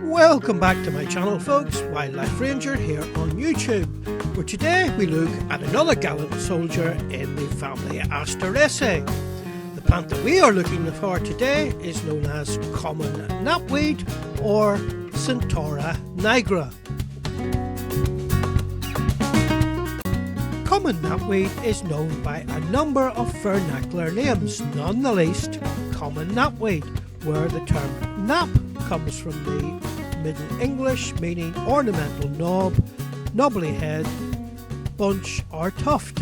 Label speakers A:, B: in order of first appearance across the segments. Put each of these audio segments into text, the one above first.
A: Welcome back to my channel folks, Wildlife Ranger here on YouTube, where today we look at another gallant soldier in the family Asteraceae. The plant that we are looking for today is known as Common Knapweed or Centaura nigra. Common knapweed is known by a number of vernacular names, none the least Common Knapweed, where the term knap comes from the Middle English meaning ornamental knob, knobbly head, bunch or tuft.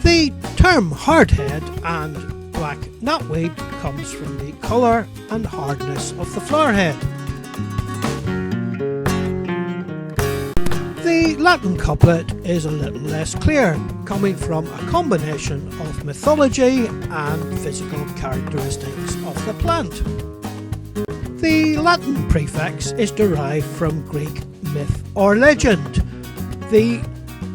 A: The term hardhead and black knapweed comes from the colour and hardness of the flower head. The Latin couplet is a little less clear, coming from a combination of mythology and physical characteristics of the plant. The Latin prefix is derived from Greek myth or legend. The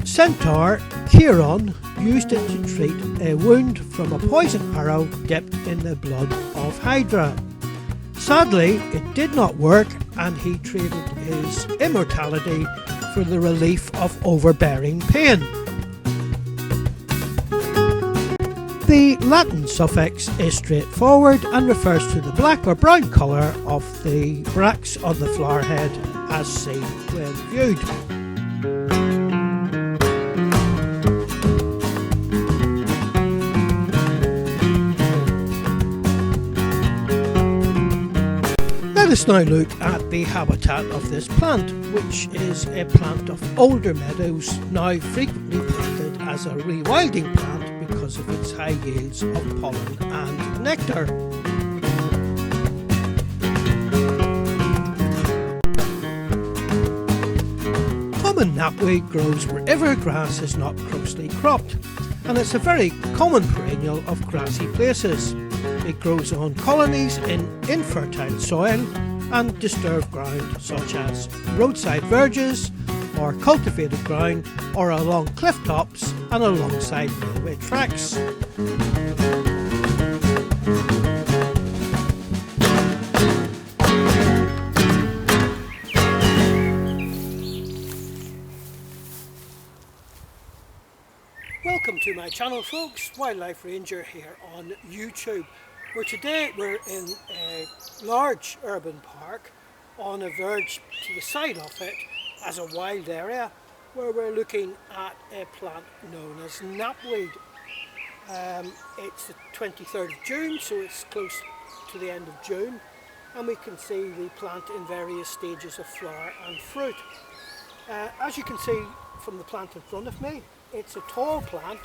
A: centaur Chiron used it to treat a wound from a poison arrow dipped in the blood of Hydra. Sadly, it did not work and he traded his immortality for the relief of overbearing pain. The Latin suffix is straightforward and refers to the black or brown colour of the bracts on the flower head as seen when viewed. Let us now look at the habitat of this plant, which is a plant of older meadows, now frequently planted as a rewilding plant because of its high yields of pollen and nectar. Common knapweed grows wherever grass is not closely cropped, and it's a very common perennial of grassy places. It grows on colonies in infertile soil and disturbed ground such as roadside verges or cultivated ground or along cliff tops and alongside railway tracks. Welcome to my channel folks, Wildlife Ranger here on YouTube, where today we're in a large urban park on a verge to the side of it as a wild area where we're looking at a plant known as knapweed. It's the 23rd of June, so it's close to the end of June, and we can see the plant in various stages of flower and fruit. As you can see from the plant in front of me, it's a tall plant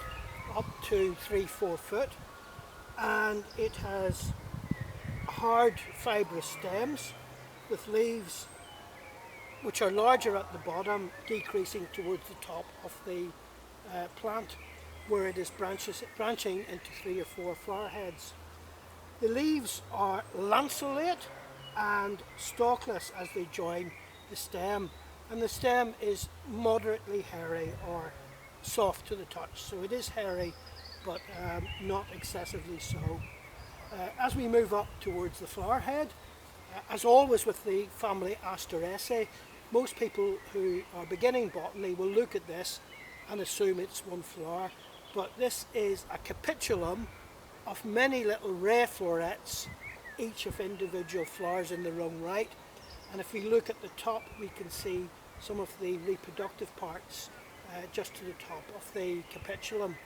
A: up to 3-4 foot, and it has hard fibrous stems with leaves which are larger at the bottom, decreasing towards the top of the plant where it is branching into 3 or 4 flower heads. The leaves are lanceolate and stalkless as they join the stem, and the stem is moderately hairy or soft to the touch, so it is hairy but not excessively so. As we move up towards the flower head, as always with the family Asteraceae, most people who are beginning botany will look at this and assume it's one flower, but this is a capitulum of many little ray florets, each of individual flowers in their own right. And if we look at the top, we can see some of the reproductive parts just to the top of the capitulum.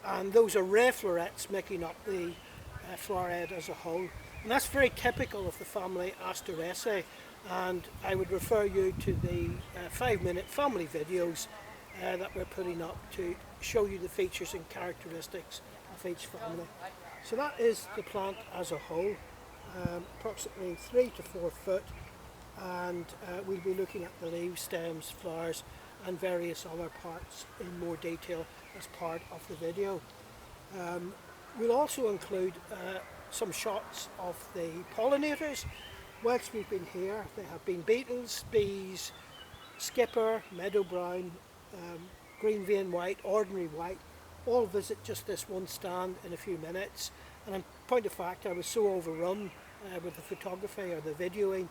A: And those are ray florets making up the flower head as a whole. And that's very typical of the family Asteraceae, and I would refer you to the 5-minute family videos that we're putting up to show you the features and characteristics of each family. So that is the plant as a whole, approximately 3 to 4 foot, and we'll be looking at the leaves, stems, flowers and various other parts in more detail as part of the video. We'll also include some shots of the pollinators. Whilst we've been here, there have been beetles, bees, skipper, meadow brown, green vein white, ordinary white, all visit just this one stand in a few minutes, And in point of fact, I was so overrun with the photography or the videoing,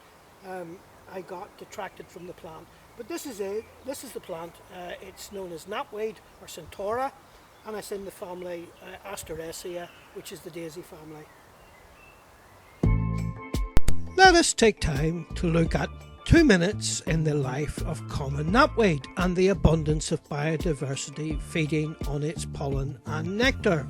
A: I got detracted from the plant. But this is it. This is the plant. It's known as Knapweed or Centaura, and it's in the family Asteraceae, which is the daisy family. Let us take time to look at 2 minutes in the life of common knapweed and the abundance of biodiversity feeding on its pollen and nectar.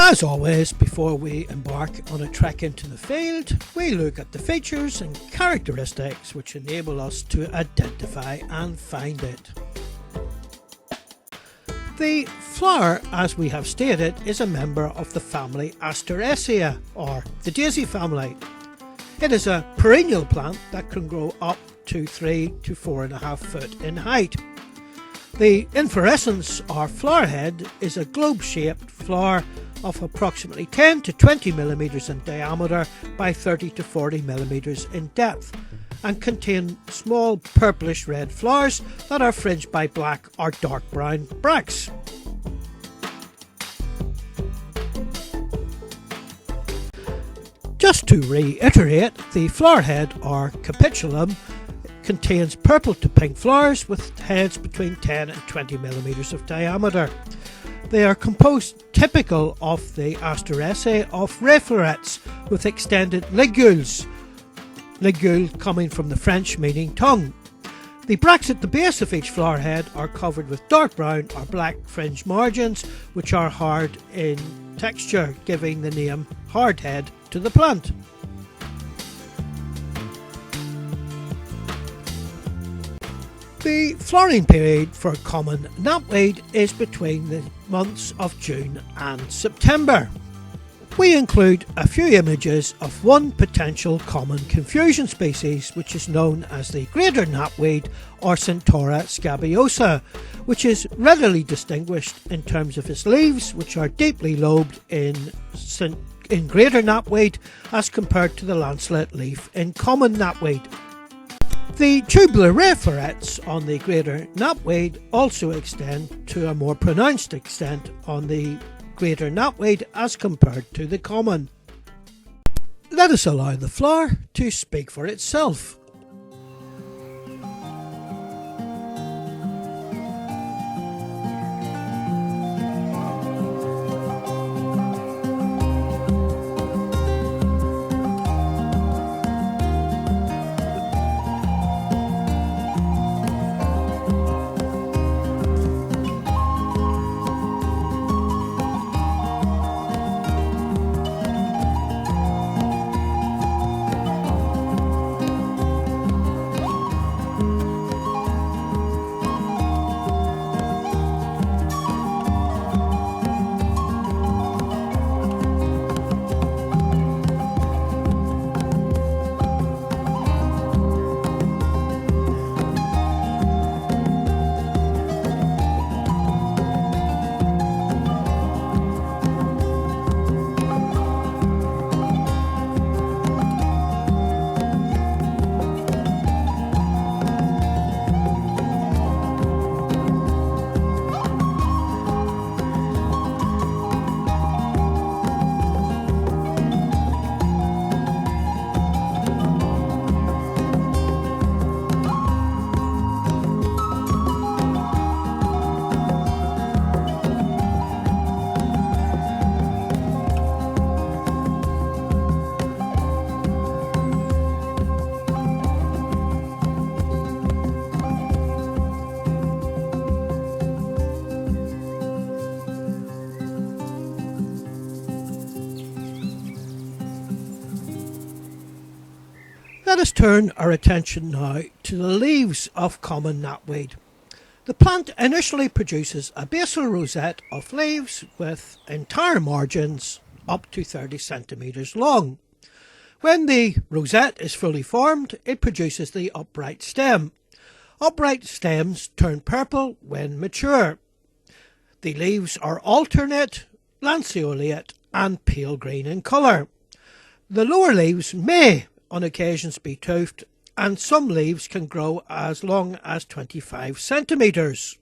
A: As always, before we embark on a trek into the field, we look at the features and characteristics which enable us to identify and find it. The flower, as we have stated, is a member of the family Asteraceae, or the daisy family. It is a perennial plant that can grow up to 3 to 4.5 foot in height. The inflorescence or flower head is a globe-shaped flower of approximately 10 to 20 millimeters in diameter by 30 to 40 millimeters in depth, and contain small purplish red flowers that are fringed by black or dark brown bracts. Just to reiterate, the flower head or capitulum contains purple to pink flowers with heads between 10 and 20 millimeters of diameter. They are composed, typical of the Asteraceae, of ray florets with extended ligules, ligule coming from the French meaning tongue. The bracts at the base of each flower head are covered with dark brown or black fringe margins, which are hard in texture, giving the name hardhead to the plant. The flowering period for common knapweed is between the months of June and September. We include a few images of one potential common confusion species, which is known as the Greater Knapweed or Centaura scabiosa, which is readily distinguished in terms of its leaves, which are deeply lobed in Greater Knapweed as compared to the lanceolate leaf in common knapweed. The tubular ray florets on the Greater Knapweed also extend to a more pronounced extent on the Greater Knapweed as compared to the common. let us allow the flower to speak for itself. Let us turn our attention now to the leaves of common knapweed. The plant initially produces a basal rosette of leaves with entire margins up to 30 centimetres long. When the rosette is fully formed, it produces the upright stem. Upright stems turn purple when mature. The leaves are alternate, lanceolate and pale green in colour. The lower leaves may on occasions be toothed, and some leaves can grow as long as 25 centimetres.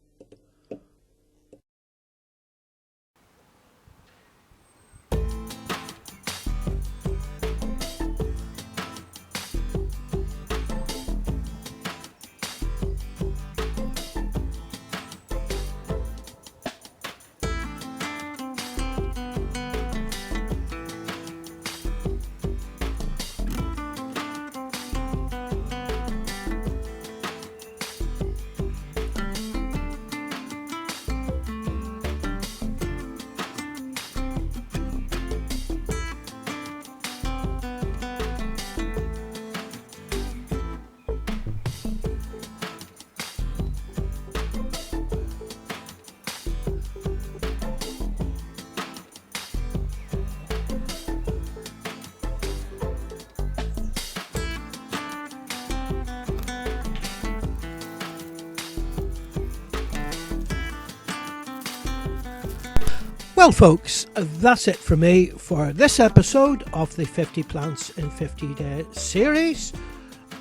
A: Well folks, that's it from me for this episode of the 50 Plants in 50 Days series.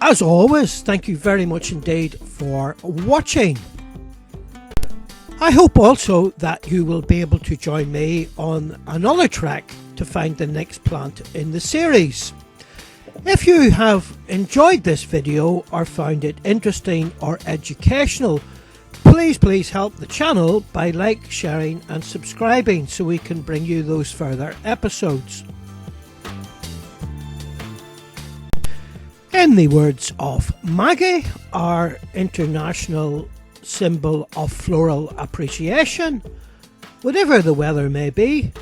A: As always, thank you very much indeed for watching. I hope also that you will be able to join me on another trek to find the next plant in the series. If you have enjoyed this video or found it interesting or educational, please help the channel by sharing and subscribing so we can bring you those further episodes. In the words of Maggie, our international symbol of floral appreciation, whatever the weather may be,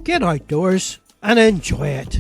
A: get outdoors and enjoy it.